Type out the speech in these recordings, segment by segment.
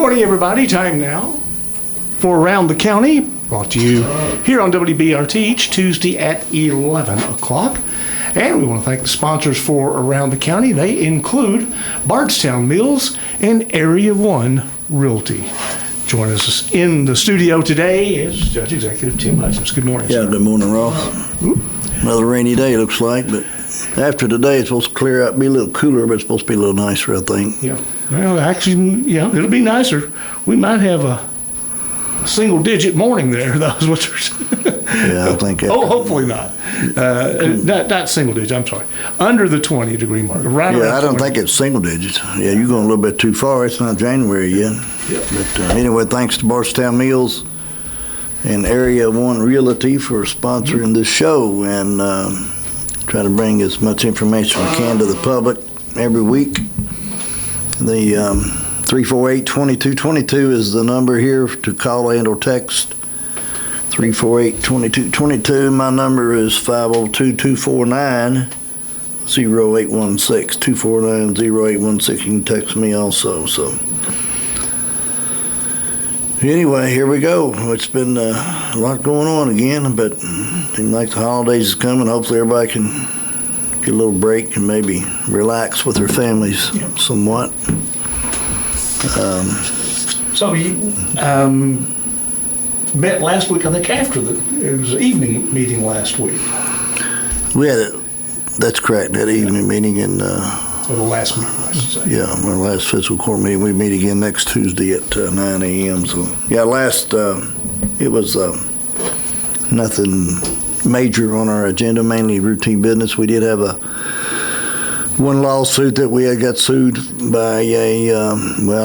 morning, everybody. Time now for Around the County, brought to you here on WBRT each Tuesday at 11 o'clock. And we want to thank the sponsors for Around the County. They include Bardstown Mills and Area 1 Realty. Joining us in the studio today is Judge-Executive Tim Hutchins. Good morning, Yeah, sir. good morning, Ross. Another rainy day, looks like, but after today, it's supposed to clear out, be a little cooler, but it's supposed to be a little nicer, I think. Yeah. Well, actually, yeah, it'll be nicer. We might have a single-digit morning there. That was what they're saying. Yeah, I think. Hopefully not. Not single-digit. I'm sorry. Under the 20-degree mark. Right. Yeah, I don't think it's single digits. Yeah, you're going a little bit too far. It's not January yet. Yep. But anyway, thanks to Bardstown Mills and Area 1 Realty for sponsoring this show and try to bring as much information we can to the public every week. The 348-2222 is the number here to call and or text. 348-2222. My number is 502-249-0816. 249-0816. You can text me also. So anyway, here we go. It's been a lot going on again, but it seems like the holidays is coming. Hopefully everybody can get a little break and maybe relax with their families somewhat. So you met last week, I think, after it was an evening meeting last week. We had it. That's correct. That evening meeting and Or the last meeting, I should say. yeah, our last fiscal court meeting. We meet again next Tuesday at 9 a.m. So yeah, it was nothing major on our agenda, mainly routine business. We did have one lawsuit that we had got sued by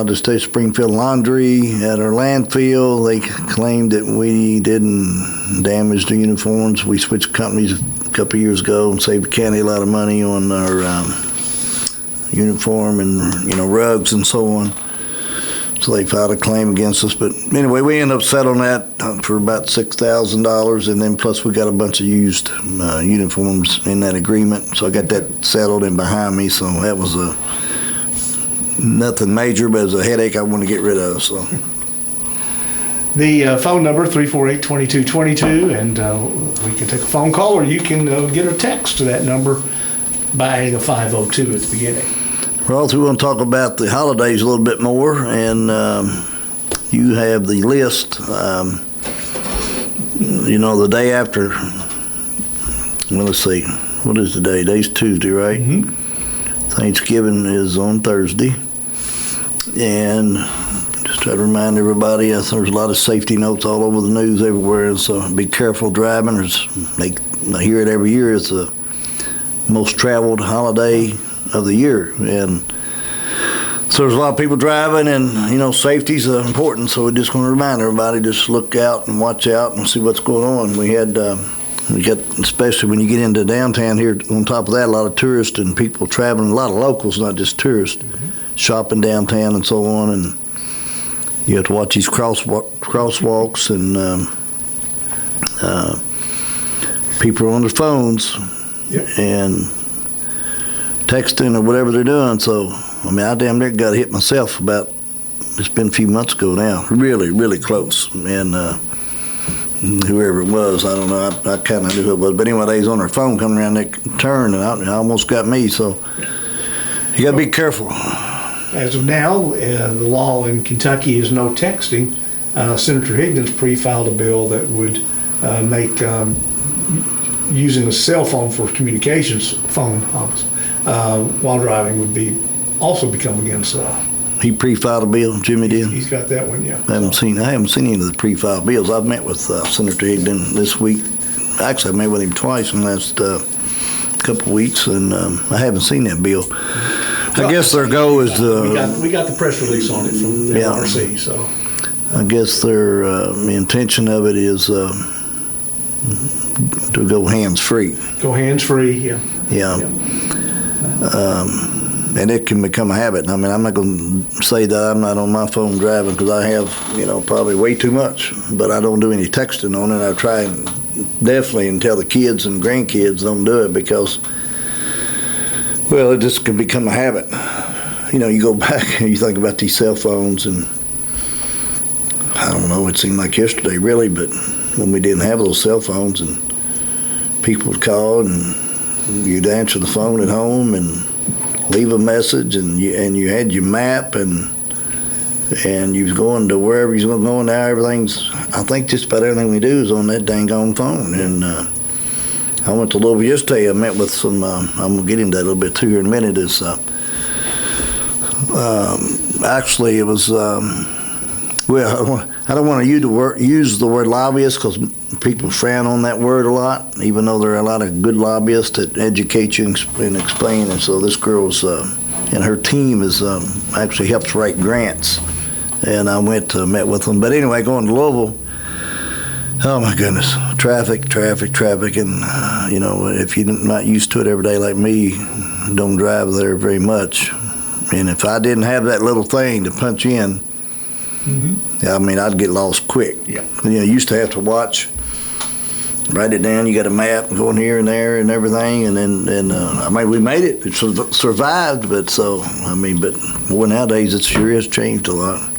just say Springfield Laundry at our landfill. They claimed that we didn't damage the uniforms. We switched companies a couple of years ago and saved the county a lot of money on our uniform and rugs and so on. So they filed a claim against us. But anyway, we ended up settling that for about $6,000, and then plus we got a bunch of used uniforms in that agreement. So I got that settled and behind me. So that was nothing major, but it was a headache I want to get rid of. So The phone number, 348-2222, and we can take a phone call, or you can get a text to that number by adding a 502 at the beginning. Ross, we want to talk about the holidays a little bit more, and you have the list. The day after, well, let's see, what is the day? Today's Tuesday, right? Mm-hmm. Thanksgiving is on Thursday, and just try to remind everybody, there's a lot of safety notes all over the news everywhere, so be careful driving. I hear it every year. It's the most traveled holiday of the year, and so there's a lot of people driving, and safety's important, so we're just going to remind everybody, just look out and watch out and see what's going on. We got, especially when you get into downtown here, on top of that, a lot of tourists and people traveling, a lot of locals, not just tourists, shopping downtown and so on, and you have to watch these crosswalks and people are on their phones. Yep. And texting or whatever they're doing. So, I damn near got hit myself it's been a few months ago now, really, really close. And whoever it was, I don't know, I kind of knew who it was. But anyway, they was on their phone coming around that turn, and it almost got me. So, you got to be careful. As of now, the law in Kentucky is no texting. Senator Higgins pre-filed a bill that would make using a cell phone for communications while driving would also become against law. He pre-filed a bill, Jimmy did? He's got that one, yeah. I haven't seen any of the pre-filed bills. I've met with Senator Higgins this week. Actually, I met with him twice in the last couple of weeks, and I haven't seen that bill. I guess their goal is we got the press release on it from the NRC, so. I guess their the intention of it is to go hands-free. Go hands-free, yeah. Yeah. And it can become a habit. I'm not going to say that I'm not on my phone driving, because I have, probably way too much, but I don't do any texting on it. I try and definitely and tell the kids and grandkids don't do it, because, well, it just can become a habit. You go back and you think about these cell phones, and don't know, it seemed like yesterday really, but when we didn't have those cell phones and people would call and you'd answer the phone at home and leave a message, and you had your map, and you was going to wherever you was going. Now I think just about everything we do is on that dang on phone. And I went to Louisville yesterday. I met with some, I'm going to get into that a little bit too here in a minute. Actually, it was, well, I don't want to use the word lobbyist because people frown on that word a lot, even though there are a lot of good lobbyists that educate you and explain. And so this girl's and her team is actually helps write grants. And I went to met with them. But anyway, going to Louisville, oh my goodness, traffic, and if you're not used to it every day like me, don't drive there very much. And if I didn't have that little thing to punch in, I mean, I'd get lost quick. Yeah. You used to have to watch, write it down. You got a map going here and there and everything, and then I mean, we made it. It survived, but boy, nowadays it sure has changed a lot.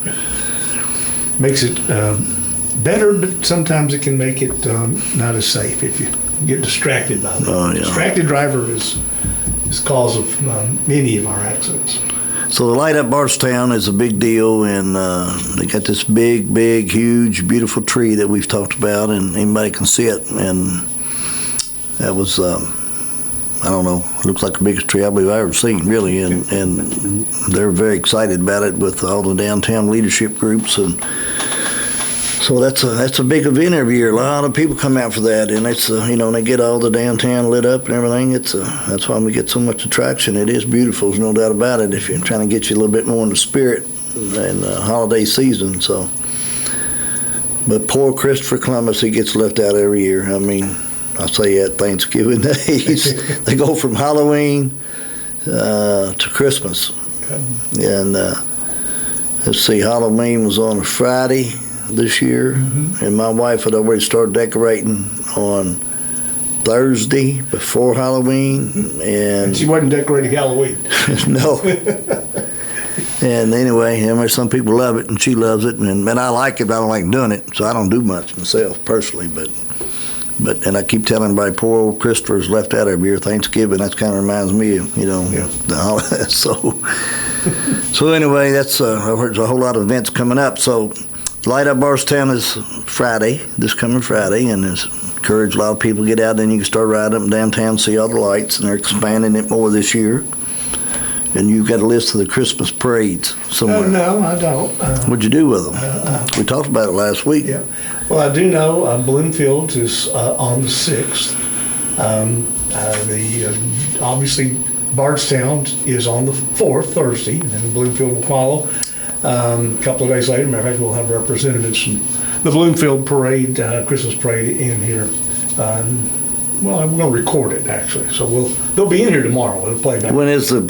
Makes it better, but sometimes it can make it not as safe if you get distracted by that. Oh, yeah. Distracted driver is cause of many of our accidents. So the light up Bardstown is a big deal, and they got this big, huge, beautiful tree that we've talked about, and anybody can see it. And that was, I don't know, it looks like the biggest tree I believe I've ever seen, really. And they're very excited about it with all the downtown leadership groups, and so that's a big event every year. A lot of people come out for that, and it's they get all the downtown lit up and everything. That's why we get so much attraction. It is beautiful, there's no doubt about it. If you're trying to get you a little bit more in the spirit in the holiday season, so. But poor Christopher Columbus, he gets left out every year. I mean, I say at Thanksgiving days, they go from Halloween to Christmas, and let's see, Halloween was on a Friday this year, and my wife had already started decorating on Thursday before Halloween, and she wasn't decorating Halloween. No. And anyway, some people love it, and she loves it, and I like it, but I don't like doing it, so I don't do much myself personally. But and I keep telling everybody, poor old Christopher's left out every year. Thanksgiving, that kind of reminds me of the holiday. So anyway, there's a whole lot of events coming up. So Light Up Bardstown is Friday, this coming Friday, and it's encourage a lot of people to get out. Then you can start riding up downtown, see all the lights, and they're expanding it more this year. And you've got a list of the Christmas parades somewhere. No, I don't. What'd you do with them? We talked about it last week. Yeah. Well, I do know Bloomfield is on the 6th. Obviously, Bardstown is on the 4th, Thursday, and then Bloomfield will follow. A couple of days later, matter of fact, we'll have representatives from the Bloomfield parade, Christmas parade, in here. Well, I'm going to record it actually, so they'll be in here tomorrow. It'll play back. When is the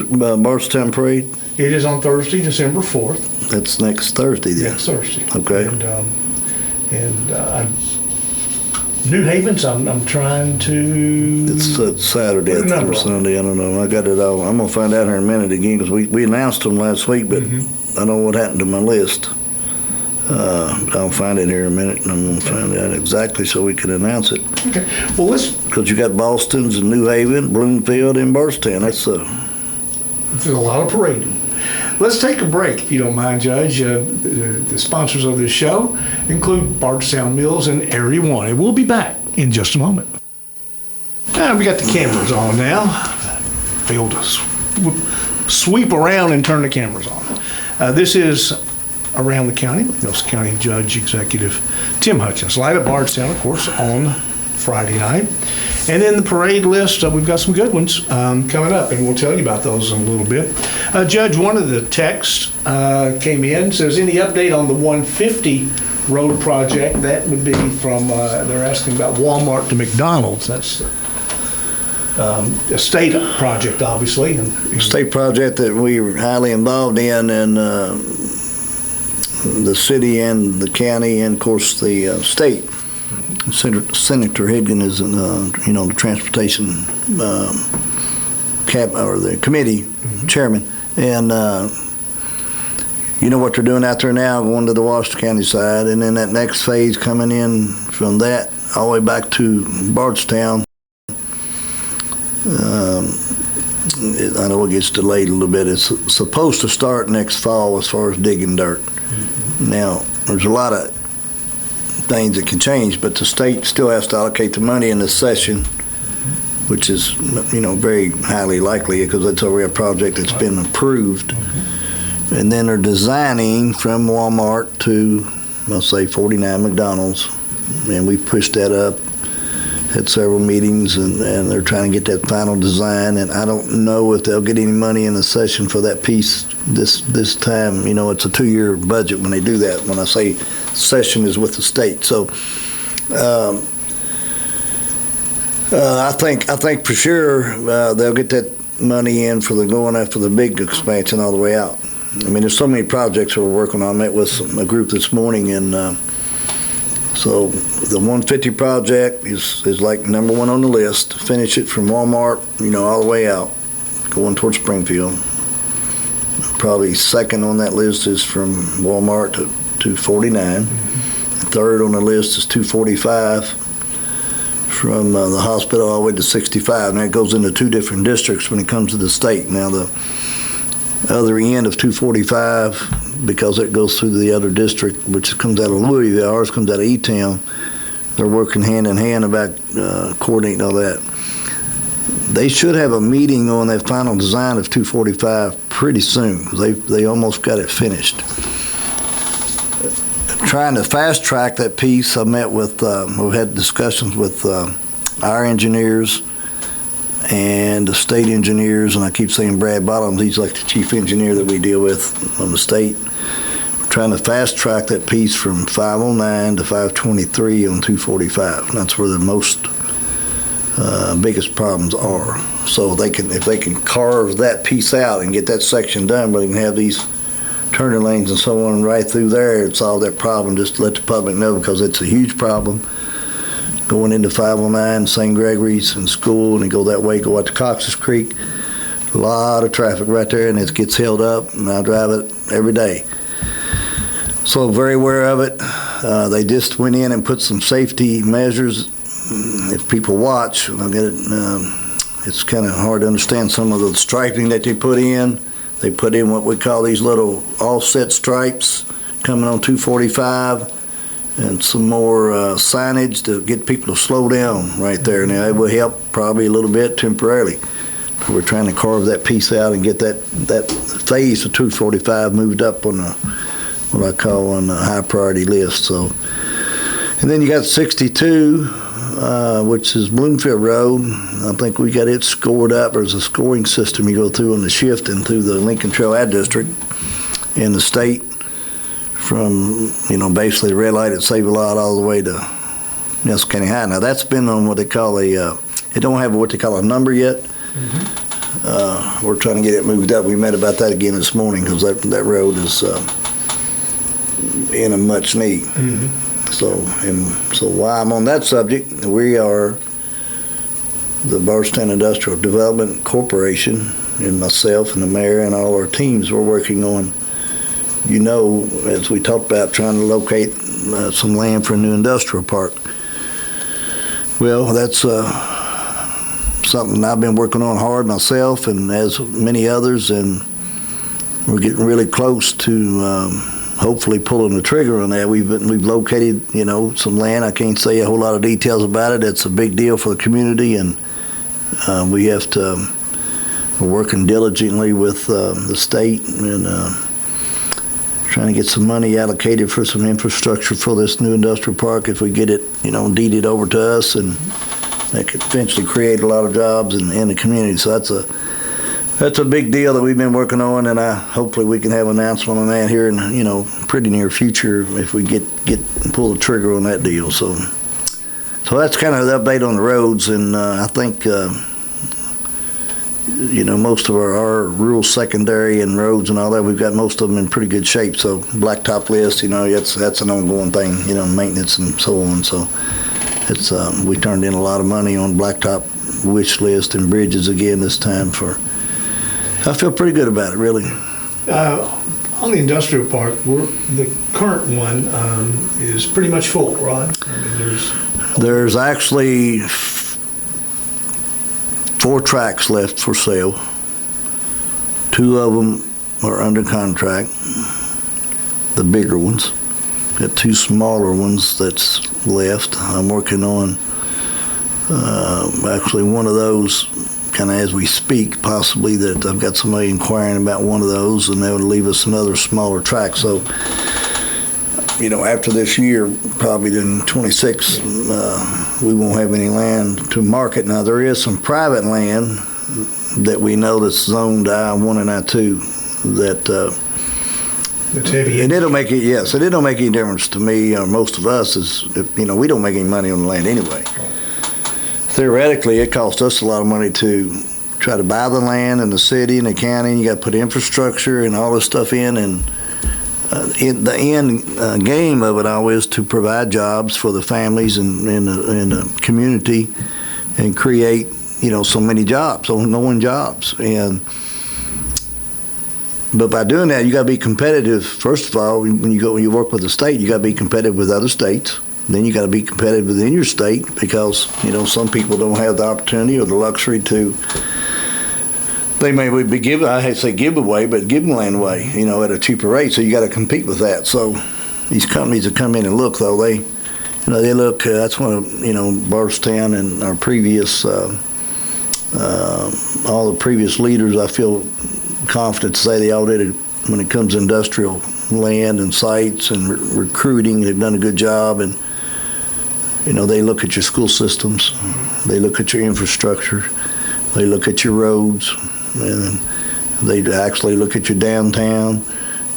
Bardstown parade? It is on Thursday, December 4th. That's next Thursday, then. Next Thursday. Okay. And New Havens, I'm trying to. It's Saturday or Sunday. I don't know. I got it all. I'm gonna find out here in a minute again because we announced them last week, but I don't know what happened to my list. I'll find it here in a minute, and I'm going to find out exactly so we can announce it. Okay. Well, because you got Boston's and New Haven, Bloomfield, and Bardstown. There's a lot of parading. Let's take a break, if you don't mind, Judge. The sponsors of this show include Bardstown Mills and Area 1. And we'll be back in just a moment. We got the cameras on now. Be able to sweep around and turn the cameras on. This is Around the County, with County Judge-Executive Tim Hutchins. Light Up Bardstown, of course, on Friday night. And in the parade list, we've got some good ones coming up, and we'll tell you about those in a little bit. Judge, one of the texts came in, says, any update on the 150 road project? That would be from, they're asking about Walmart to McDonald's. That's a state project, obviously. A state project that we were highly involved in, and the city and the county and, of course, the state. Senator Hidgen is, the transportation the committee chairman, and you know what they're doing out there now, going to the Washington County side, and then that next phase coming in from that all the way back to Bardstown. I know it gets delayed a little bit. It's supposed to start next fall as far as digging dirt. Now, there's a lot of things that can change, but the state still has to allocate the money in this session, which is, very highly likely because that's already a project that's been approved. And then they're designing from Walmart to, I'll say, 49 McDonald's, and we pushed that up. Had several meetings, and they're trying to get that final design, and I don't know if they'll get any money in the session for that piece this time. It's a 2-year budget when they do that. When I say session is with the state. So I think for sure they'll get that money in for the going after the big expansion all the way out. I mean, there's so many projects that we're working on. I met with a group this morning, and so the 150 project is like number one on the list. Finish it from Walmart, all the way out, going towards Springfield. Probably second on that list is from Walmart to 249. Third on the list is 245 from the hospital all the way to 65. And that goes into 2 different districts when it comes to the state. Now, the other end of 245, because it goes through the other district, which comes out of Louisville, ours comes out of E-Town. They're working hand in hand about coordinating all that. They should have a meeting on that final design of 245 pretty soon. They almost got it finished. Trying to fast track that piece, I met with, we've had discussions with our engineers and the state engineers, and I keep saying Brad Bottoms, he's like the chief engineer that we deal with on the state. We're trying to fast track that piece from 509 to 523 on 245. That's where the most biggest problems are. So if they can carve that piece out and get that section done, where they can have these turning lanes and so on right through there and solve that problem, just to let the public know, because it's a huge problem. Going into 509, St. Gregory's and school, and you go that way, go out to Cox's Creek. A lot of traffic right there, and it gets held up, and I drive it every day. So very aware of it. They just went in and put some safety measures. If people watch, I'll get it. It's kind of hard to understand some of the striping that they put in. They put in what we call these little offset stripes coming on 245. And some more signage to get people to slow down right there. Now, it will help probably a little bit temporarily. But we're trying to carve that piece out and get that phase of 245 moved up on what I call on the high priority list. So, and then you got 62, which is Bloomfield Road. I think we got it scored up. There's a scoring system you go through on the shift and through the Lincoln Trail Ad District in the state. From, basically the red light at Save-A-Lot all the way to Nelson County High. Now, that's been on what they call it don't have what they call a number yet. Mm-hmm. We're trying to get it moved up. We met about that again this morning because that road is in a much need. Mm-hmm. So while I'm on that subject, we are the Bardstown Industrial Development Corporation, and myself and the mayor and all our teams, we're working on, as we talked about, trying to locate some land for a new industrial park. Well, that's something I've been working on hard myself, and as many others, and we're getting really close to hopefully pulling the trigger on that. We've located, some land. I can't say a whole lot of details about it. It's a big deal for the community, and we're working diligently with the state and trying to get some money allocated for some infrastructure for this new industrial park. If we get it, deeded over to us, and that could eventually create a lot of jobs in the community. So that's a big deal that we've been working on, and hopefully we can have an announcement on that here in pretty near future if we pull the trigger on that deal. So that's kind of the update on the roads, and I think most of our rural secondary and roads and all that, we've got most of them in pretty good shape. So blacktop list, that's an ongoing thing, maintenance and so on. So it's we turned in a lot of money on blacktop wish list and bridges again this time. I feel pretty good about it, really. On the industrial park, the current one is pretty much full, right? I mean, There's actually 4 tracks left for sale. 2 of them are under contract, the bigger ones. Got 2 smaller ones that's left. I'm working on actually one of those kind of as we speak, possibly, that I've got somebody inquiring about one of those, and that would leave us another smaller track. So, after this year, probably in 26, we won't have any land to market. Now, there is some private land that we know that's zoned I-1 and I-2 that and it don't make it. Yes, and it don't make any difference to me or most of us. We don't make any money on the land anyway. Theoretically, it costs us a lot of money to try to buy the land in the city and the county, and you got to put infrastructure and all this stuff in, and the end game of it always to provide jobs for the families and the community and create so many jobs, ongoing jobs. But by doing that, you got to be competitive. First of all, when you work with the state, you got to be competitive with other states. Then you got to be competitive within your state, because some people don't have the opportunity or the luxury to. They may be give away, but give land away, at a cheaper rate. So you got to compete with that. So these companies that come in and look, though, they look. That's one of Bardstown and our previous all the previous leaders. I feel confident to say they all did it when it comes to industrial land and sites and recruiting. They've done a good job, and they look at your school systems, they look at your infrastructure, they look at your roads, and they actually look at your downtown,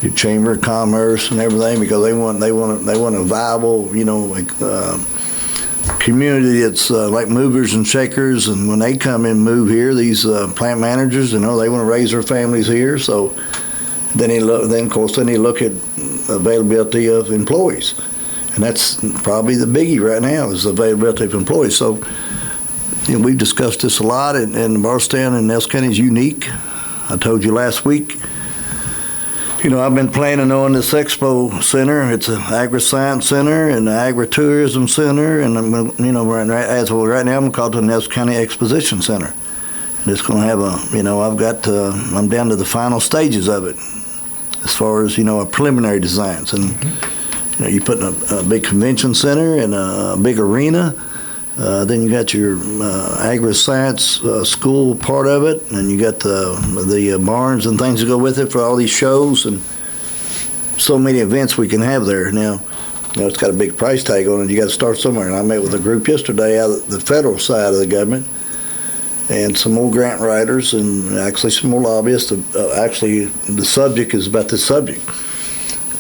your chamber of commerce, and everything, because they want a viable community that's like movers and shakers. And when they come and move here, these plant managers, they want to raise their families here. So then they look at availability of employees, and that's probably the biggie right now, is availability of employees. So we've discussed this a lot, and Bardstown and Nelson County is unique. I told you last week, I've been planning on this expo center. It's an agri-science center and an agri-tourism center, and right now I'm going to call it the Nelson County Exposition Center. And it's going to have I'm down to the final stages of it, as far as our preliminary designs. And you put in a big convention center and a big arena. Then you got your agri-science school part of it, and you got the barns and things that go with it for all these shows, and so many events we can have there. Now, it's got a big price tag on it. You got to start somewhere. And I met with a group yesterday out of the federal side of the government, and some more grant writers, and actually some more lobbyists. Actually, the subject is about this subject,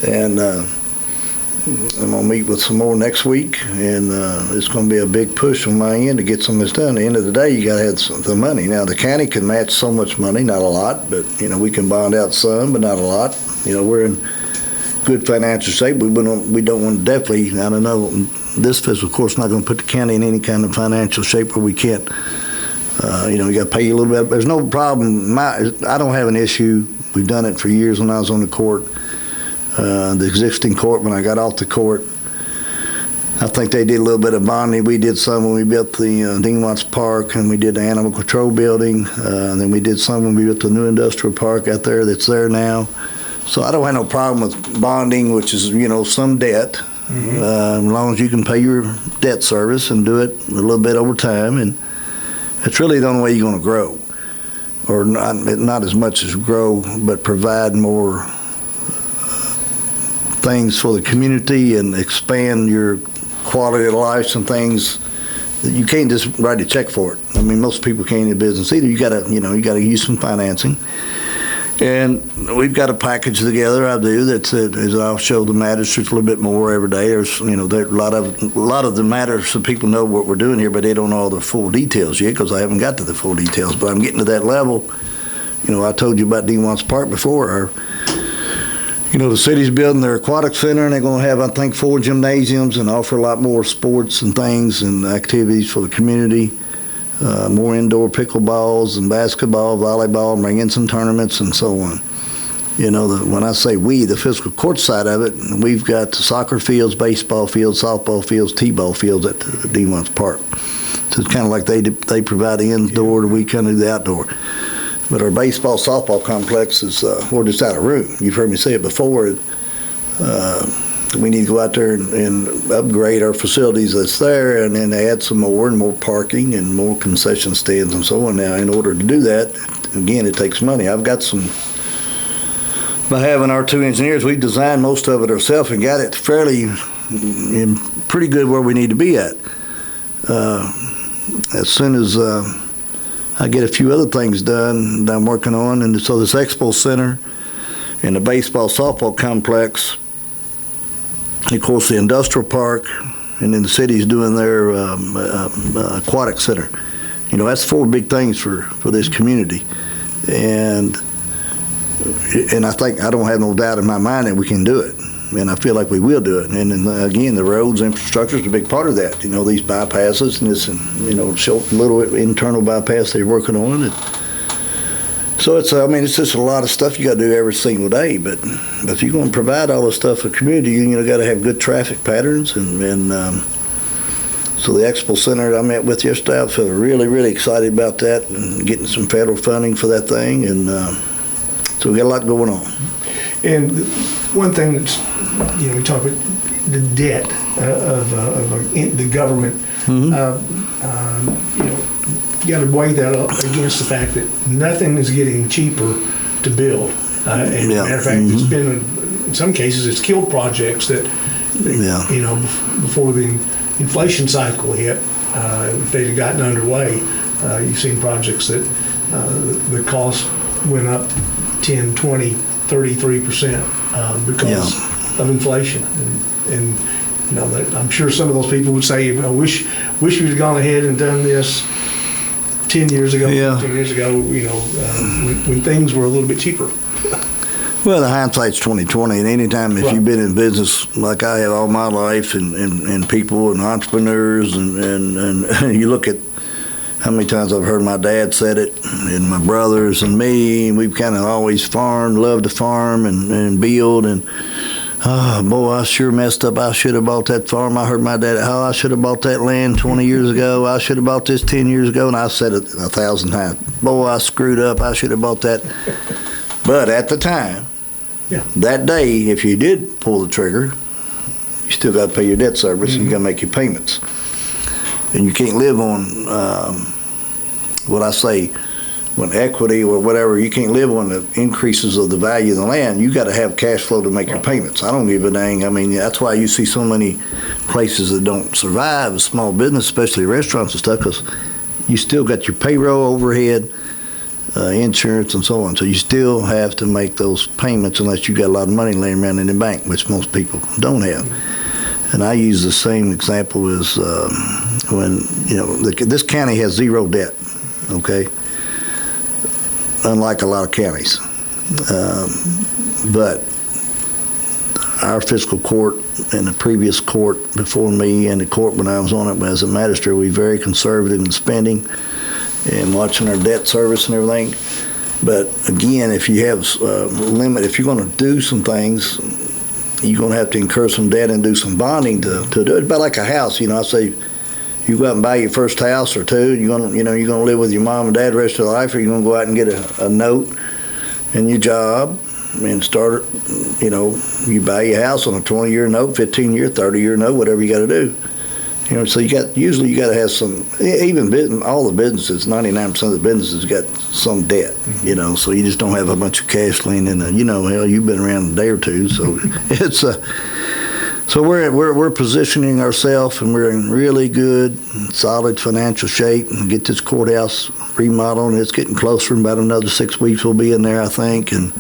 and I'm going to meet with some more next week, and it's going to be a big push on my end to get some of this done. At the end of the day, you got to have the money. Now, the county can match so much money, not a lot, but we can bond out some, but not a lot. We're in good financial shape. We don't want to definitely. I don't know. This fiscal course not going to put the county in any kind of financial shape where we can't. We got to pay you a little bit. There's no problem. I don't have an issue. We've done it for years when I was on the court. The existing court, when I got off the court, I think they did a little bit of bonding. We did some when we built the Dean Watts Park, and we did the animal control building. Then we did some when we built the new industrial park out there that's there now. So I don't have no problem with bonding, which is, some debt, as long as you can pay your debt service and do it a little bit over time. And it's really the only way you're going to grow, or not as much as grow, but provide more things for the community and expand your quality of life and things that you can't just write a check for it. I mean, most people can't in business either. You gotta use some financing. And we've got a package together. I do that's as I'll show the magistrates a little bit more every day. There's there a lot of the matters, so people know what we're doing here, but they don't know all the full details yet, because I haven't got to the full details. But I'm getting to that level. I told you about Dean Watts Park before. The city's building their aquatic center, and they're going to have, I think, 4 gymnasiums and offer a lot more sports and things and activities for the community. More indoor pickleballs and basketball, volleyball, bring in some tournaments and so on. When I say we, the fiscal court side of it, we've got the soccer fields, baseball fields, softball fields, t-ball fields at the Demon's Park. So it's kind of like they provide the indoor, we kind of do the outdoor. But our baseball, softball complex is, we're just out of room. You've heard me say it before. We need to go out there and upgrade our facilities that's there, and then add some more and more parking and more concession stands and so on. Now, in order to do that, again, it takes money. I've got some, by having our two engineers, we designed most of it ourselves and got it fairly pretty good where we need to be at. As soon as I get a few other things done that I'm working on, and so this expo center and the baseball softball complex, of course the industrial park, and then the city's doing their aquatic center. That's 4 big things for this community, and I don't have no doubt in my mind that we can do it, and I feel like we will do it. And then again, the roads infrastructure is a big part of that. These bypasses and this, short little internal bypass they're working on. So it's just a lot of stuff you got to do every single day. But if you're going to provide all this stuff for the community, you got to have good traffic patterns. And so the Expo Center I met with yesterday, I feel really, really excited about that and getting some federal funding for that thing. And so we got a lot going on. And one thing that's, we talk about the debt of the government. You got to weigh that up against the fact that nothing is getting cheaper to build. And matter of fact, it's been, in some cases, it's killed projects that, before the inflation cycle hit, if they'd have gotten underway, you've seen projects that the cost went up 10, 20, 33% because of inflation. And I'm sure some of those people would say, I wish we'd have gone ahead and done this 10 years ago, 15 years ago, when things were a little bit cheaper. Well, the hindsight's 20/20, and anytime if you've been in business like I have all my life, and people and entrepreneurs, and you look at how many times I've heard my dad said it, and my brothers and me, and we've kind of always farmed, loved to farm and build, and oh, boy, I sure messed up. I should have bought that farm. I heard my dad, I should have bought that land 20 years ago. I should have bought this 10 years ago. And I said it 1,000 times. Boy, I screwed up. I should have bought that. But at the time, that day, if you did pull the trigger, you still got to pay your debt service and you got to make your payments. And you can't live on what I say, when equity or whatever, you can't live on the increases of the value of the land. You got to have cash flow to make your payments. I don't give a dang. I mean, that's why you see so many places that don't survive, a small business, especially restaurants and stuff, because you still got your payroll, overhead, insurance, and so on. So you still have to make those payments unless you got a lot of money laying around in the bank, which most people don't have. And I use the same example as when, this county has zero debt, okay? Unlike a lot of counties. But our fiscal court and the previous court before me and the court when I was on it as a magistrate, we were very conservative in spending and watching our debt service and everything. But again, if you have a limit, if you're going to do some things, you're going to have to incur some debt and do some bonding to do it. But like a house, I say, you go out and buy your first house or two, you're gonna live with your mom and dad the rest of your life, or you're gonna go out and get a note in your job and start, you buy your house on a 20-year note, 15-year, 30-year note, whatever you got to do. So usually you got to have some, even all the businesses, 99% of the businesses got some debt, so you just don't have a bunch of cash laying in the, hell, you've been around a day or two, so it's So we're positioning ourselves, and we're in really good, solid financial shape, and get this courthouse remodeled. It's getting closer. In about another 6 weeks, we'll be in there, I think, and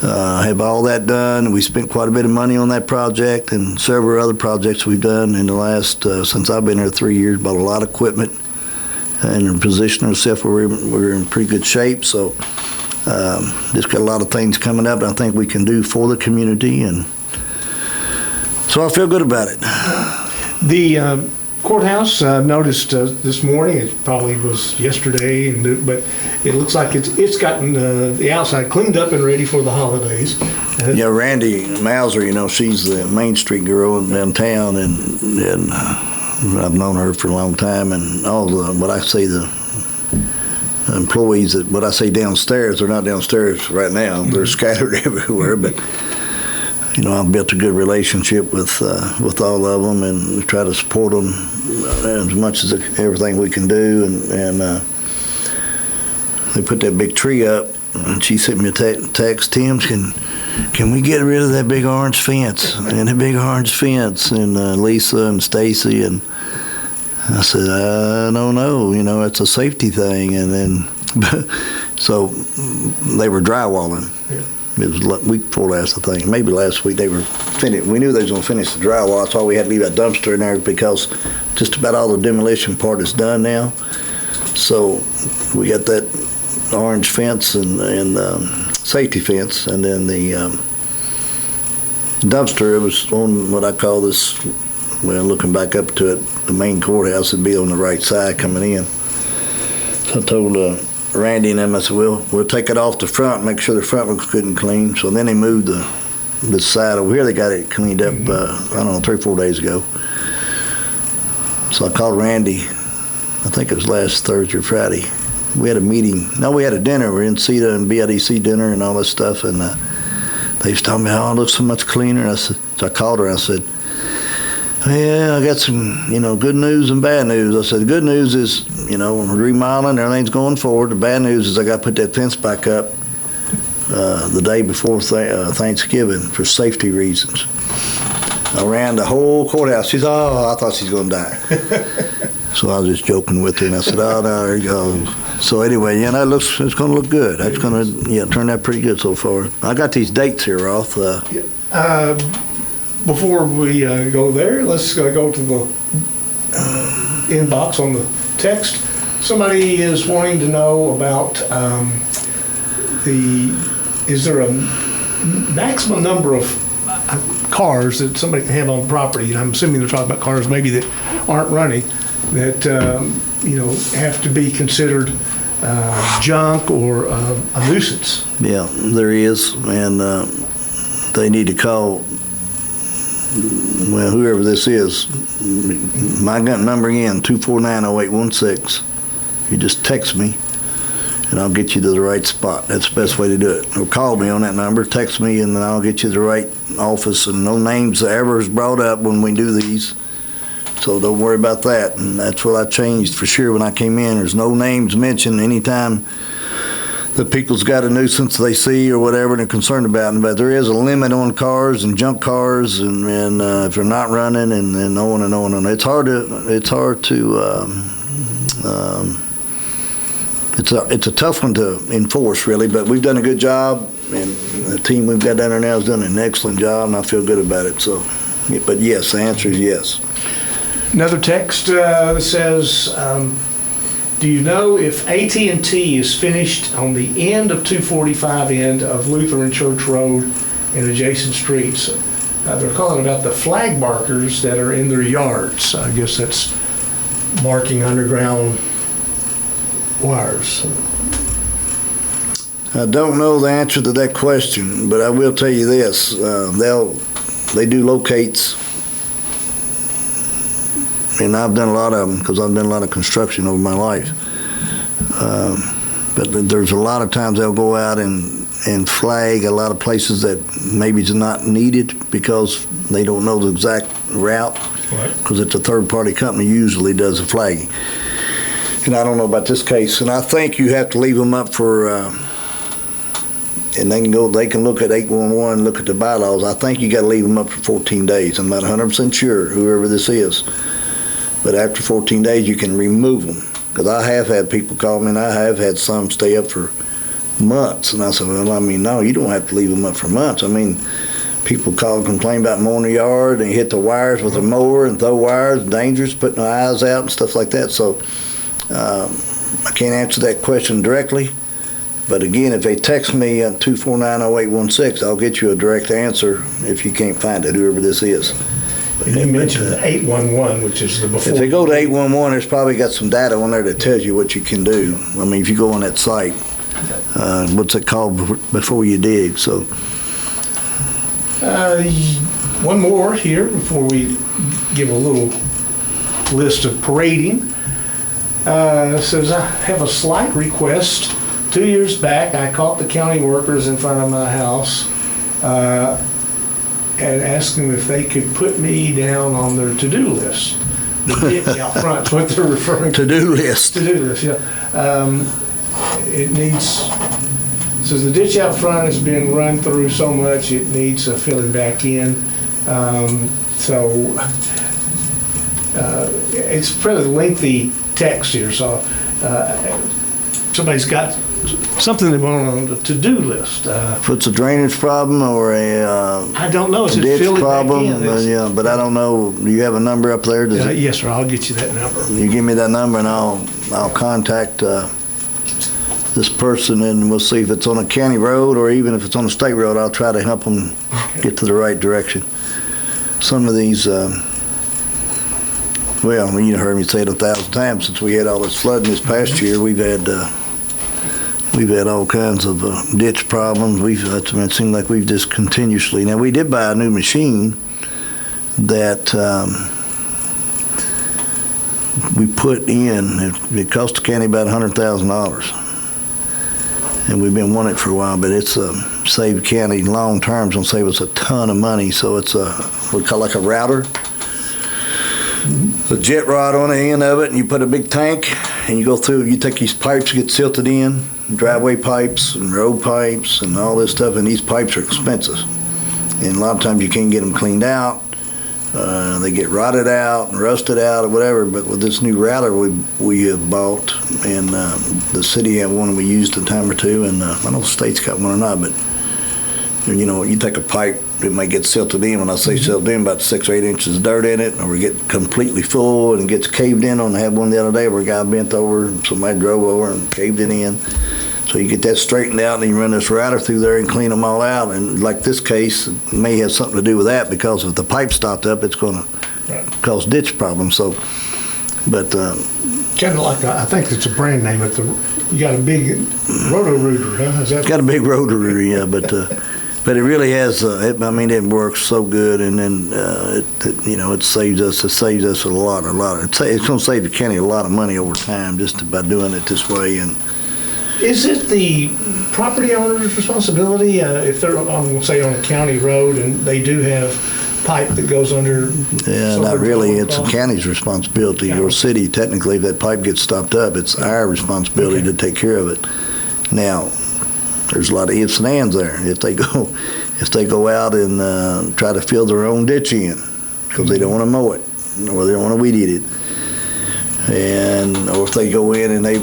have all that done. We spent quite a bit of money on that project and several other projects we've done in the last, since I've been here 3 years, bought a lot of equipment and positioning ourselves where we're in pretty good shape. So just got a lot of things coming up that I think we can do for the community, and so I feel good about it. Courthouse, noticed this morning, it probably was yesterday, but it looks like it's gotten the outside cleaned up and ready for the holidays. Yeah, Randy Mauser, she's the Main Street girl downtown, and I've known her for a long time, and all the employees what I say downstairs, they're not downstairs right now. They're scattered everywhere, but I've built a good relationship with all of them and try to support them as much as everything we can do. And they put that big tree up, and she sent me a text, Tim, can we get rid of that big orange fence? And the big orange fence, and Lisa and Stacy, and I said, I don't know, it's a safety thing. And then, so they were drywalling. Yeah. It was week before last, I think. Maybe last week they were finished. We knew they was going to finish the drywall. That's why we had to leave that dumpster in there, because just about all the demolition part is done now. So we got that orange fence and safety fence, and then the dumpster, it was on what I call this, well, looking back up to it, the main courthouse would be on the right side coming in. So I told Randy and them, I said, we'll take it off the front, make sure the front looks good and clean. So then they moved the side over here. They got it cleaned up, I don't know, 3 or 4 days ago. So I called Randy, I think it was last Thursday or Friday. We had a meeting. No, we had a dinner. We were in CETA and BIDC dinner and all this stuff. And they was talking about, it looks so much cleaner. And so I called her, I said, yeah, I got some, good news and bad news. I said, the good news is, we're remodeling, everything's going forward. The bad news is I got to put that fence back up the day before Thanksgiving for safety reasons. I ran the whole courthouse. She said, I thought she's going to die. So I was just joking with her, and I said, no, there you go. So anyway, it's going to look good. That's going to, turn out pretty good so far. I got these dates here, Roth. Before we go there, let's go to the inbox on the text. Somebody is wanting to know about is there a maximum number of cars that somebody can have on property? And I'm assuming they're talking about cars maybe that aren't running, that have to be considered junk or a nuisance. Yeah, there is, and they need to call. Well, whoever this is, my number again, 249-0816. You just text me, and I'll get you to the right spot. That's the best way to do it. Or call me on that number, text me, and then I'll get you to the right office. And no names ever is brought up when we do these, so don't worry about that. And that's what I changed for sure when I came in. There's no names mentioned anytime the people's got a nuisance they see or whatever and they're concerned about it. But there is a limit on cars and junk cars and if they're not running and on and on and on. It's hard to it's a tough one to enforce, really, but we've done a good job, and the team we've got down there now has done an excellent job, and I feel good about it. So, but yes, the answer is yes. Another text says, do you know if AT&T is finished on the end of 245 end of Lutheran Church Road and adjacent streets? They're calling about the flag markers that are in their yards. I guess that's marking underground wires. I don't know the answer to that question, but I will tell you this. They do locates, and I've done a lot of them because I've done a lot of construction over my life. But there's a lot of times they'll go out and flag a lot of places that maybe it's not needed because they don't know the exact route, because it's a third-party company usually does the flagging. And I don't know about this case, and I think you have to leave them up for, and they can look at 811, look at the bylaws. I think you got to leave them up for 14 days. I'm not 100% sure, whoever this is. But after 14 days, you can remove them. Because I have had people call me, and I have had some stay up for months. And I said, well, no, you don't have to leave them up for months. People call and complain about mowing the yard, and you hit the wires with a mower and throw wires, dangerous, putting their eyes out and stuff like that. So I can't answer that question directly. But again, if they text me at 249-0816, I'll get you a direct answer if you can't find it, whoever this is. And you mentioned the 811, which is the before. If they go to 811, there's probably got some data on there that tells you what you can do. I mean, if you go on that site, what's it called before you dig? So One more here before we give a little list of parading. Says, I have a slight request. 2 years back, I caught the county workers in front of my house and asked them if they could put me down on their to-do list. The ditch out front is what they're referring to. to-do list. To-do list, yeah. It needs, says the ditch out front has been run through so much, it needs filling back in. It's a fairly lengthy text here, so somebody's got something they want on the to-do list. If it's a drainage problem or I don't know. It's a ditch fill it back problem, in. yeah, but I don't know. Do you have a number up there? Yes, sir. I'll get you that number. You give me that number and I'll contact this person and we'll see if it's on a county road or even if it's on a state road. I'll try to help them get to the right direction. Some of these, well, you heard me say it 1,000 times since we had all this flooding this past year. We've had all kinds of ditch problems. It seemed like we've just continuously. Now we did buy a new machine that we put in. It cost the county about $100,000, and we've been wanting it for a while. But it's saved county long term. It's gonna save us a ton of money. So it's we call it like a router. A jet rod on the end of it, and you put a big tank, and you go through. You take these pipes, get silted in, driveway pipes and road pipes, and all this stuff. And these pipes are expensive, and a lot of times you can't get them cleaned out. They get rotted out and rusted out or whatever. But with this new router we have bought, and the city had one we used a time or two, and I don't know if the state's got one or not, but you know, you take a pipe, it might get silted in. When I say silted in, about 6 or 8 inches of dirt in it, or it get completely full and gets caved in on. I had one the other day where a guy bent over, and somebody drove over and caved it in. So you get that straightened out, and then you run this router through there and clean them all out. And like this case, it may have something to do with that, because if the pipe stopped up, it's going to cause ditch problems. So, but kind of like I think it's a brand name. You got a big roto-rooter, huh? Is that? Got a big rotor, yeah, but it really has. It works so good, and then it saves us. It saves us a lot. It's going to save the county a lot of money over time just by doing it this way. And is it the property owner's responsibility if they're, I'm going to say, on a county road and they do have pipe that goes under? Yeah, not really. It's the county's responsibility, or city. Technically, if that pipe gets stopped up, it's our responsibility to take care of it. Now, there's a lot of ifs and ands there. If they go out and try to fill their own ditch in because they don't want to mow it, or they don't want to weed eat it, or if they go in and they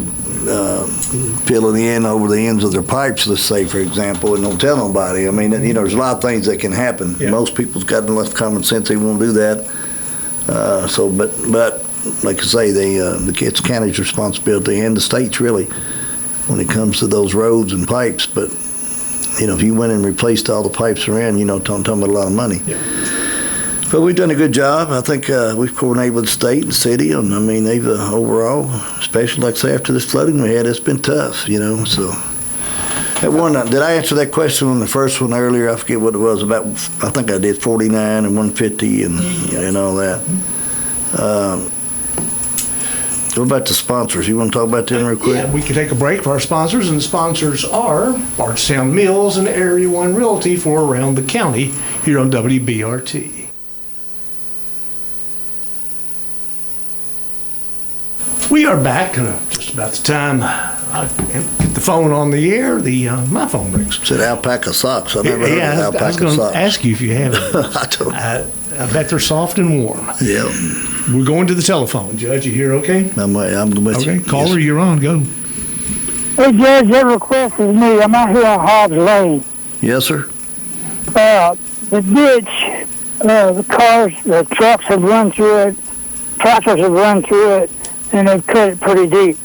fill it in over the ends of their pipes, let's say, for example, and don't tell nobody. I mean, there's a lot of things that can happen. Yeah. Most people's got enough common sense; they won't do that. But like I say, it's the county's responsibility and the state's really, when it comes to those roads and pipes. But if you went and replaced all the pipes around, talking about a lot of money. Yeah. But we've done a good job. I think we've coordinated with the state and city, and they've overall, especially like I say after this flooding we had, it's been tough. So that one, did I answer that question on the first one earlier? I forget what it was about. I think I did 49 and 150 and all that. What about the sponsors? You want to talk about them real quick? Yeah, we can take a break for our sponsors, and the sponsors are Bardstown Mills and Area 1 Realty for around the county here on WBRT. We are back, just about the time I get the phone on the air, my phone rings. It said alpaca socks. I never heard of alpaca socks. I was going to ask you if you have it. I bet they're soft and warm. Yeah. We're going to the telephone. Judge, you here okay? I'm with you. Okay, caller, you're on. Go. Hey, Judge, that request is me. I'm out here on Hobbs Lane. Yes, sir. The ditch, the trucks have run through it, tractors have run through it, and they've cut it pretty deep.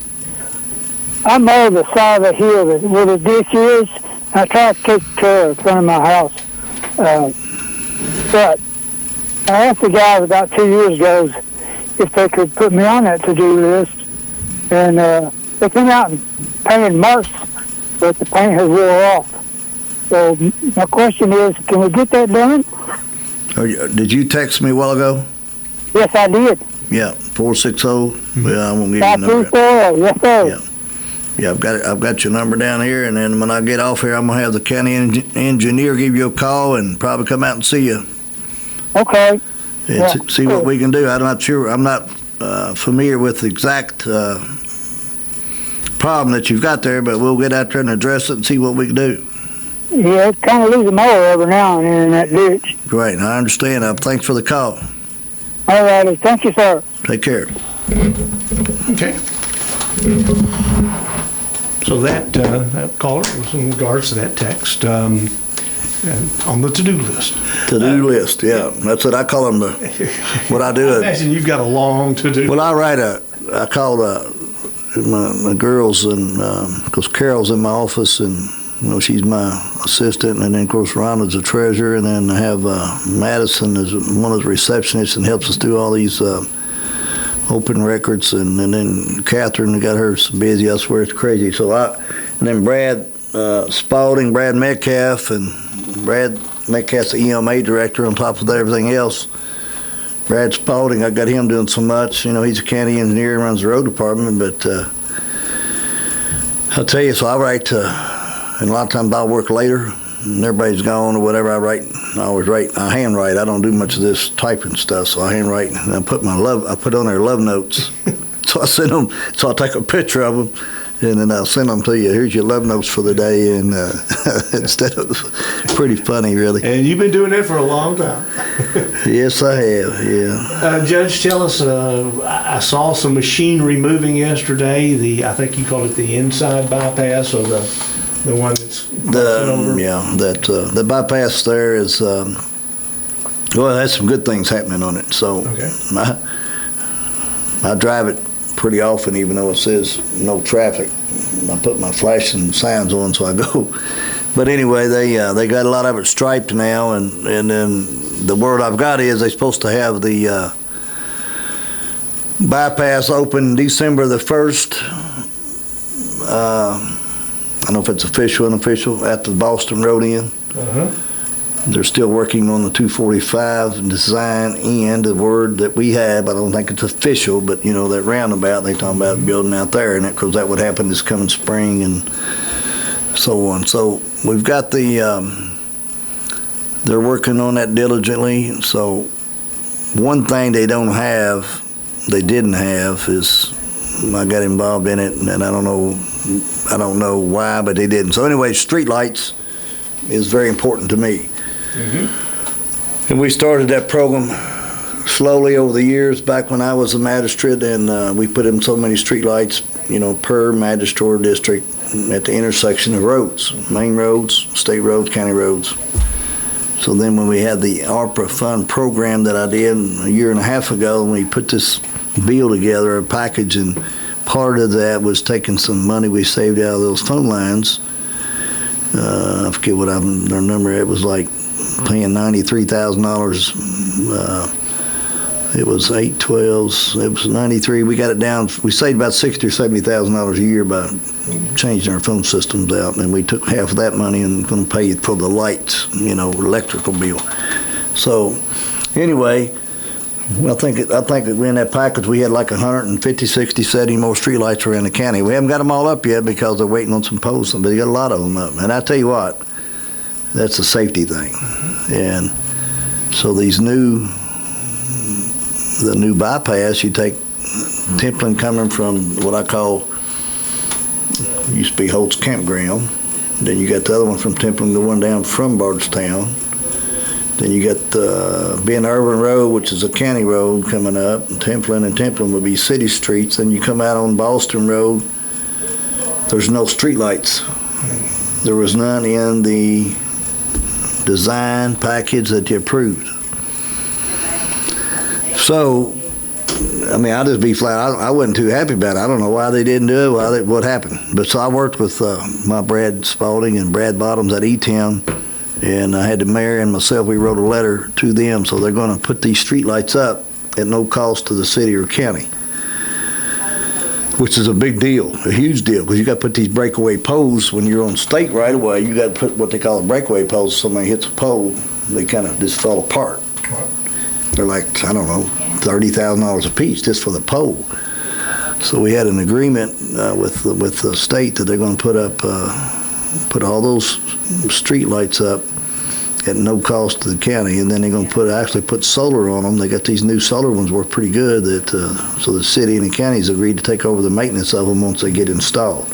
I mowed the side of the hill where the ditch is. I tried to take care of in front of my house. But I asked the guys about 2 years ago if they could put me on that to-do list, and they came out and painted marks, but the paint has wore off. So my question is, can we get that done? Did you text me a while ago? Yes, I did. Yeah, 460. Yeah, I won't give you a number. 534, yes, sir. Yeah. Yeah, I've got your number down here, and then when I get off here, I'm gonna have the county engineer give you a call and probably come out and see you Okay. and Yeah, see what cool. we can do. I'm not sure. I'm not familiar with the exact problem that you've got there, but we'll get out there and address it and see what we can do. Yeah, it kind of leaves a mower every now and then in that ditch. Great, I understand. Thanks for the call. All righty. Thank you, sir. Take care. Okay. So that caller was in regards to that text and on the to-do list. To-do list, yeah. That's what I call them. What I do. Imagine you've got a long to-do. Well, I call my girls, and because Carol's in my office, and she's my assistant, and then of course Rhonda's the treasurer, and then I have Madison is one of the receptionists and helps us do all these open records, and then Catherine got her so busy. I swear it's crazy. And then Brad Spalding, Brad Metcalf, and Brad Metcalf's the EMA director on top of everything else. Brad Spalding, I got him doing so much. He's a county engineer and runs the road department, but I'll tell you, so I write, and a lot of times I'll work later, and everybody's gone or whatever. I always write, I handwrite. I don't do much of this typing stuff, so I handwrite, and I put on there love notes. So I send them, so I'll take a picture of them, and then I'll send them to you. Here's your love notes for the day, and instead of, pretty funny, really. And you've been doing that for a long time. Yes, I have, yeah. Judge, tell us, I saw some machinery moving yesterday, I think you called it the inside bypass, or the one that's over. The bypass there is, there's some good things happening on it. So okay. I drive it pretty often, even though it says no traffic. I put my flashing signs on, so I go. But anyway, they got a lot of it striped now, and then the word I've got is they're supposed to have the bypass open December the 1st. I don't know if it's official or unofficial, at the Boston Road end. Uh-huh. They're still working on the 245 design end, the word that we have. I don't think it's official, but that roundabout, they talking about building out there, and because that would happen this coming spring and so on. So we've got they're working on that diligently. So one thing they didn't have is, I got involved in it, and I don't know why, but they didn't. So anyway, street lights is very important to me. Mm-hmm. And we started that program slowly over the years back when I was a magistrate, and we put in so many street lights, per magistrate district at the intersection of roads, main roads, state roads, county roads. So then when we had the ARPA fund program that I did a year and a half ago, and we put this bill together, a package, and part of that was taking some money we saved out of those phone lines. I forget what their number. It was like paying $93,000. It was 8/12s. It was 93. We got it down. We saved about $60,000 or $70,000 a year by changing our phone systems out, and we took half of that money and going to pay for the lights, electrical bill. So anyway. Well, I think in that package we had like 150, 60, 70 more streetlights around the county. We haven't got them all up yet because they're waiting on some posts, but they got a lot of them up. And I tell you what, that's a safety thing. And so the new bypass, you take Templin coming from what I call, used to be Holt's Campground. Then you got the other one from Templin, the one down from Bardstown. Then you got Ben Irvin Road, which is a county road coming up. Templin would be city streets. Then you come out on Boston Road. There's no street lights. There was none in the design package that you approved. So, I'll just be flat. I wasn't too happy about it. I don't know why they didn't do it, what happened. But so I worked with my Brad Spalding and Brad Bottoms at E-Town, And I had the mayor and myself, we wrote a letter to them, so they're gonna put these streetlights up at no cost to the city or county, which is a big deal, a huge deal, because you got to put these breakaway poles when you're on state right away. You got to put what they call a breakaway pole. So somebody hits a pole, they kind of just fall apart. They're like, I don't know, $30,000 a piece just for the pole. So we had an agreement with the state that they're going to put all those street lights up at no cost to the county, and then they're going to actually put solar on them. They got these new solar ones work pretty good. So the city and the counties agreed to take over the maintenance of them once they get installed.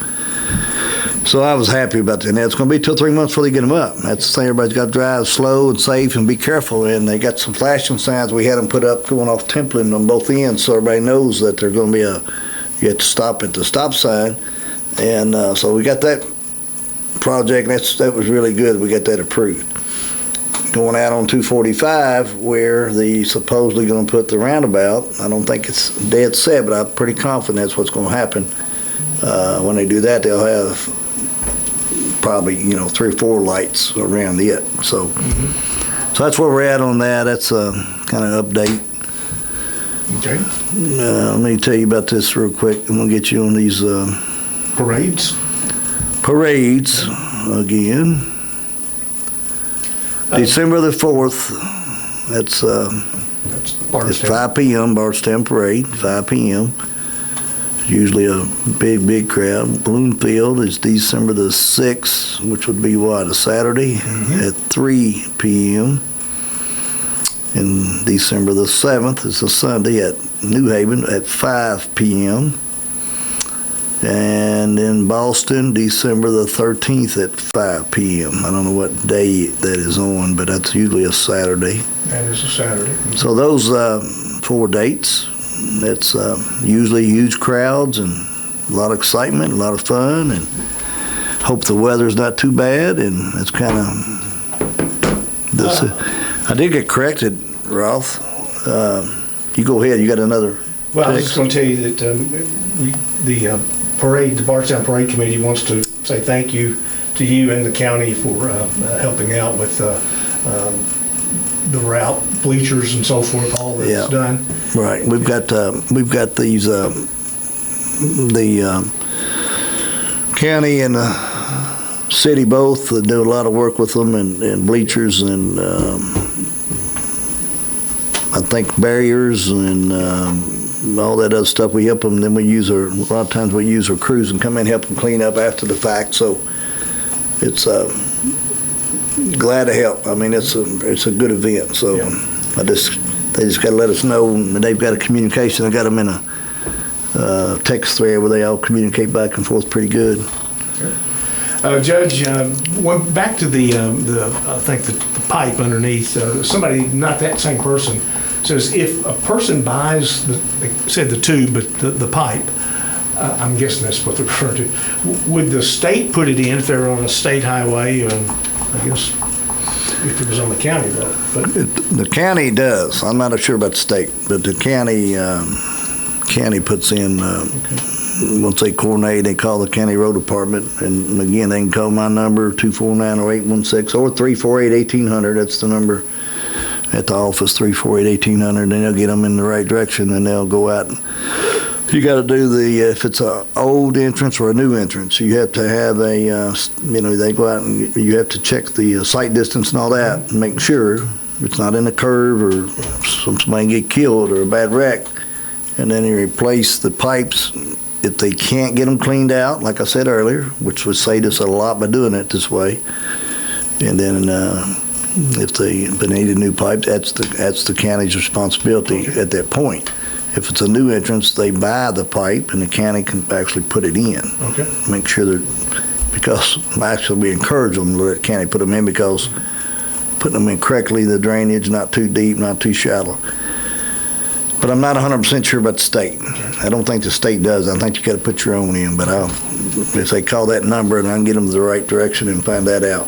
So I was happy about that. Now it's going to be 2 or 3 months before they get them up. That's the thing. Everybody's got to drive slow and safe and be careful. And they got some flashing signs we had them put up going off Templin on both ends, so everybody knows that they're going to be you have to stop at the stop sign. And so we got that project. And that was really good. We got that approved. Going out on 245, where they supposedly going to put the roundabout. I don't think it's dead set, but I'm pretty confident that's what's going to happen. When they do that, they'll have probably 3 or 4 lights around it. So, so that's where we're at on that. That's a kind of update. Okay. Let me tell you about this real quick. I'm going to get you on these Parades? Parades again. December the 4th, it's Bardstown. 5 p.m., Bardstown Parade, 5 p.m. Usually a big crowd. Bloomfield is December the 6th, which would be a Saturday, at 3 p.m. And December the 7th is a Sunday at New Haven at 5 p.m. And in Boston, December the 13th at 5 p.m. I don't know what day that is on, but that's usually a Saturday. That is a Saturday. So those 4 dates, that's usually huge crowds and a lot of excitement, a lot of fun, and hope the weather's not too bad. And it's kind of, I did get corrected, Roth. You go ahead, you got another Well, I was text? just going to tell you that the Bardstown Parade Committee wants to say thank you to you and the county for helping out with the route, bleachers and so forth, all that's done. Right. We've got these the county and the city both do a lot of work with them and bleachers and I think barriers and all that other stuff. We help them. Then a lot of times we use our crews and come in and help them clean up after the fact. So it's glad to help. I mean, it's a good event. So they just got to let us know. And they've got a communication. I got them in a text thread where they all communicate back and forth pretty good. Judge, back to the I think the pipe underneath. Somebody, not that same person, says if a person buys they said the tube, but the pipe. I'm guessing that's what they're referring to. Would the state put it in if they're on a state highway? I guess if it was on the county road. But The county does. I'm not sure about the state, but the county puts in. Once they coordinate, they call the county road department, and again, they can call my number 249-0816 or 348-1800. That's the number at the office, 348-1800. And they'll get them in the right direction, and they'll go out. You got to do if it's an old entrance or a new entrance, you have to have they go out and you have to check the sight distance and all that, and make sure it's not in a curve or somebody get killed or a bad wreck. And then you replace the pipes. If they can't get them cleaned out, like I said earlier, which would save us a lot by doing it this way, and then if they need a new pipe, that's the county's responsibility at that point. If it's a new entrance, they buy the pipe, and the county can actually put it in. okay. Make sure that, because actually we encourage them to let the county put them in, because putting them in correctly, the drainage not too deep, not too shallow. But I'm not 100% sure about the state. I don't think the state does. I think you got to put your own in. But if they call that number, and I can get them the right direction and find that out.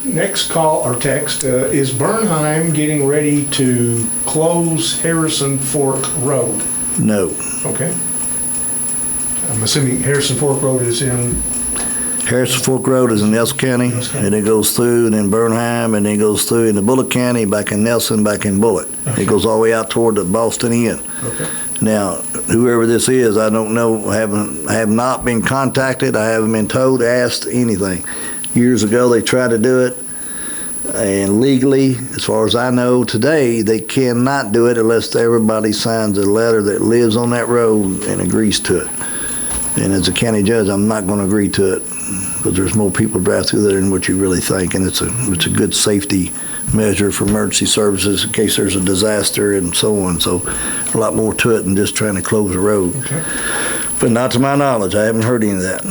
Next call or text, is Bernheim getting ready to close Harrison Fork Road? No. Okay. I'm assuming Harrison Fork Road is in Harrison Fork Road is in Nelson County, and it goes through, and then Burnham, and then goes through into Bullitt County, back in Nelson, back in Bullitt. Okay. It goes all the way out toward the Boston end. Okay. Now, whoever this is, I don't know, have not been contacted, I haven't been told, asked, anything. Years ago, they tried to do it, and legally, as far as I know today, they cannot do it unless everybody signs a letter that lives on that road and agrees to it. And as a county judge, I'm not going to agree to it, because there's more people drive through there than what you really think, and it's a good safety measure for emergency services in case there's a disaster and so on. So a lot more to it than just trying to close the road. Okay. But not to my knowledge, I haven't heard any of that.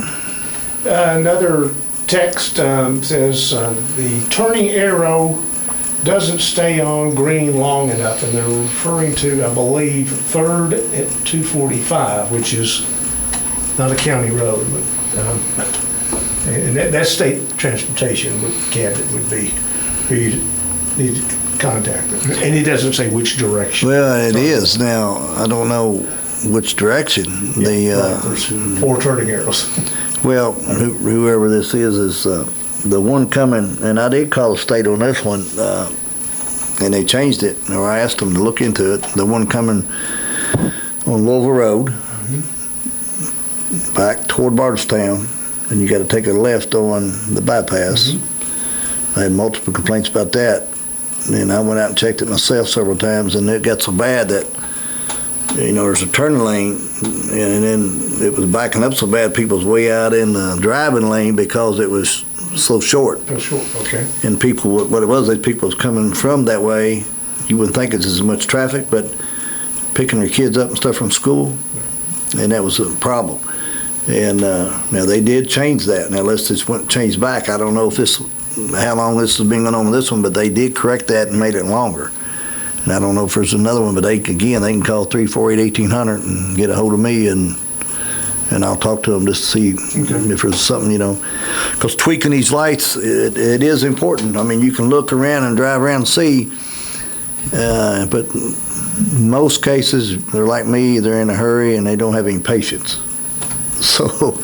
Another text says the turning arrow doesn't stay on green long enough, and they're referring to, I believe, 3rd at 245, which is not a county road, but and that's state transportation. Cabot would be who you need to contact them. And it doesn't say which direction. Well, it is now. I don't know which direction. There's 4 turning arrows. Well, whoever this is the one coming, and I did call the state on this one, and they changed it, or I asked them to look into it. The one coming on Louisville Road, back toward Bardstown, and you got to take a left on the bypass. I had multiple complaints about that, and I went out and checked it myself several times, and it got so bad that, you know, there's a turning lane, and then it was backing up so bad, people was way out in the driving lane because it was so short. Oh, short, okay. And people, what it was, these people was coming from that way. You wouldn't think it's as much traffic, but picking their kids up and stuff from school, and that was a problem. And now they did change that. Now unless this went changed back, I don't know if how long this has been going on with this one, but they did correct that and made it longer. And I don't know if there's another one, but they can call 348-1800 and get a hold of me, and I'll talk to them just to see if there's something, you know, because tweaking these lights, it is important. I mean, you can look around and drive around and see, but in most cases, they're like me, they're in a hurry and they don't have any patience. So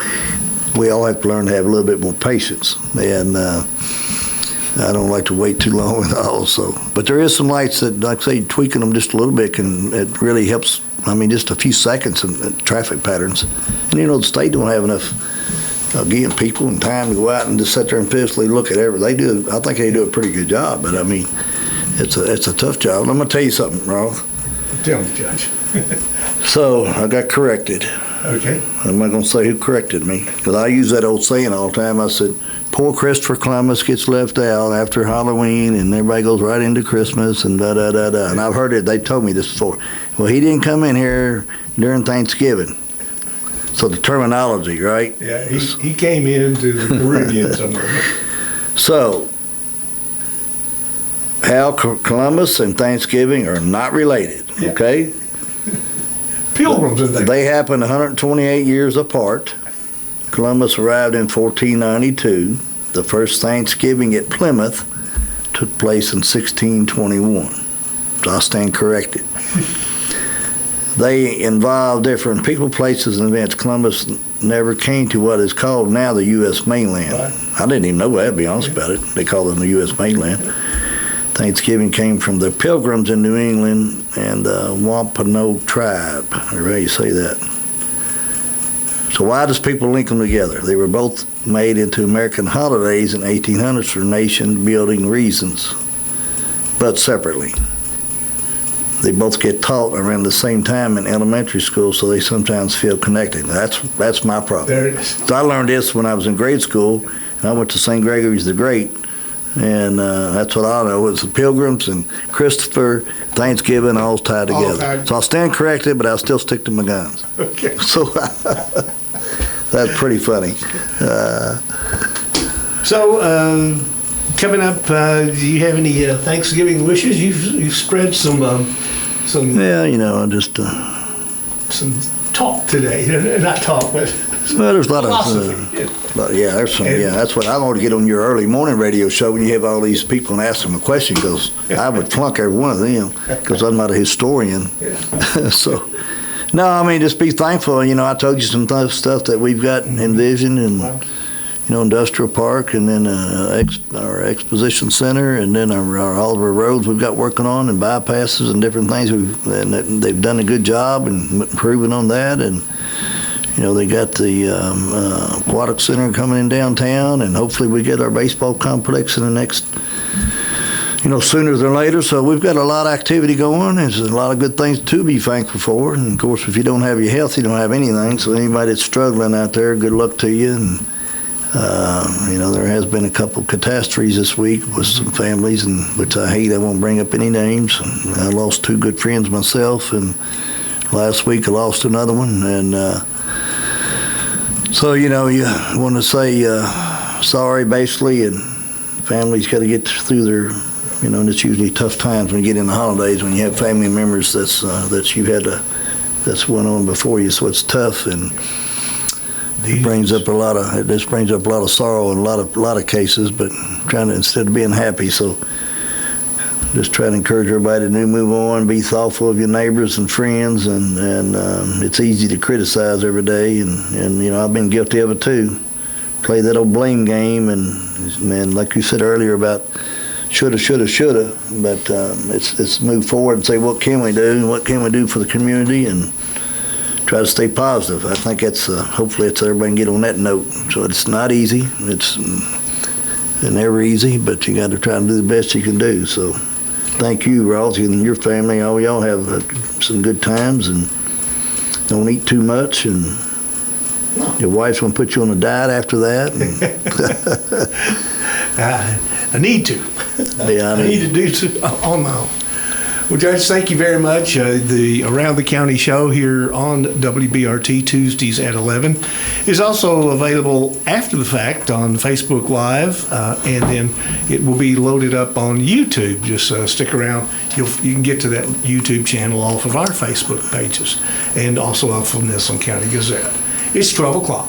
we all have to learn to have a little bit more patience, and I don't like to wait too long at all. So, but there is some lights that, like I say, tweaking them just a little bit it really helps. I mean, just a few seconds in traffic patterns. And you know, the state don't have enough, again, people and time to go out and just sit there and physically look at everything. They do. I think they do a pretty good job. But I mean, it's a tough job. I'm gonna tell you something, Roth. Tell me, Judge. So I got corrected. Okay. I'm not going to say who corrected me, because I use that old saying all the time. I said, poor Christopher Columbus gets left out after Halloween, and everybody goes right into Christmas, and da-da-da-da. And I've heard it. They told me this before. Well, he didn't come in here during Thanksgiving. So the terminology, right? Yeah, he came into the Caribbean somewhere. So, how Columbus and Thanksgiving are not related, okay? Pilgrims in there. They happened 128 years apart. Columbus arrived in 1492. The first Thanksgiving at Plymouth took place in 1621. So I stand corrected. They involved different people, places, and events. Columbus never came to what is called now the U.S. mainland. Right. I didn't even know that, to be honest about it. They call it the U.S. mainland. Thanksgiving came from the Pilgrims in New England and the Wampanoag tribe, or how you say that. So why does people link them together? They were both made into American holidays in 1800s for nation-building reasons, but separately. They both get taught around the same time in elementary school, so they sometimes feel connected. That's my problem. There it is. So I learned this when I was in grade school, and I went to St. Gregory's the Great, and that's what I know. It's the Pilgrims and Christopher, Thanksgiving, all tied together. So I'll stand corrected, but I'll still stick to my guns. Okay. So that's pretty funny. So, coming up, do you have any Thanksgiving wishes? You've spread some Yeah, you know, just some talk today. Not talk, but well, there's a lot philosophy. there's some. Yeah, that's what I want to get on your early morning radio show when you have all these people and ask them a question, because I would flunk every one of them because I'm not a historian. So, no, I mean, just be thankful. You know, I told you some stuff that we've got envisioned, and industrial park, and then our exposition center, and then all of our roads we've got working on, and bypasses and different things. And they've done a good job and improving on that. And they got the aquatic center coming in downtown, and hopefully we get our baseball complex in the next, sooner than later. So we've got a lot of activity going. There's a lot of good things to be thankful for. And of course, if you don't have your health, you don't have anything. So anybody that's struggling out there, good luck to you. And there has been a couple catastrophes this week with some families, and which I hate. I won't bring up any names. I lost 2 good friends myself, and last week I lost another one. And so you want to say sorry, basically, and families got to get through their. And it's usually tough times when you get in the holidays, when you have family members that's went on before you. So it's tough, and it brings up a lot of sorrow in a lot of cases. But instead of being happy, so just try to encourage everybody to move on, be thoughtful of your neighbors and friends, and it's easy to criticize every day, and I've been guilty of it too. Play that old blame game, and man, like you said earlier about. Shoulda, but it's move forward and say, what can we do, and what can we do for the community, and try to stay positive. I think that's hopefully everybody can get on that note. So it's not easy. It's never easy, but you got to try to do the best you can do. So thank you, Ross, and your family. All y'all have some good times, and don't eat too much, and your wife's gonna put you on a diet after that. I need to. Yeah, I need to do so on my own. Well, Judge, thank you very much. The Around the County show here on WBRT Tuesdays at 11 is also available after the fact on Facebook Live, and then it will be loaded up on YouTube. Just stick around. You can get to that YouTube channel off of our Facebook pages and also off from this on County Gazette. It's 12 o'clock.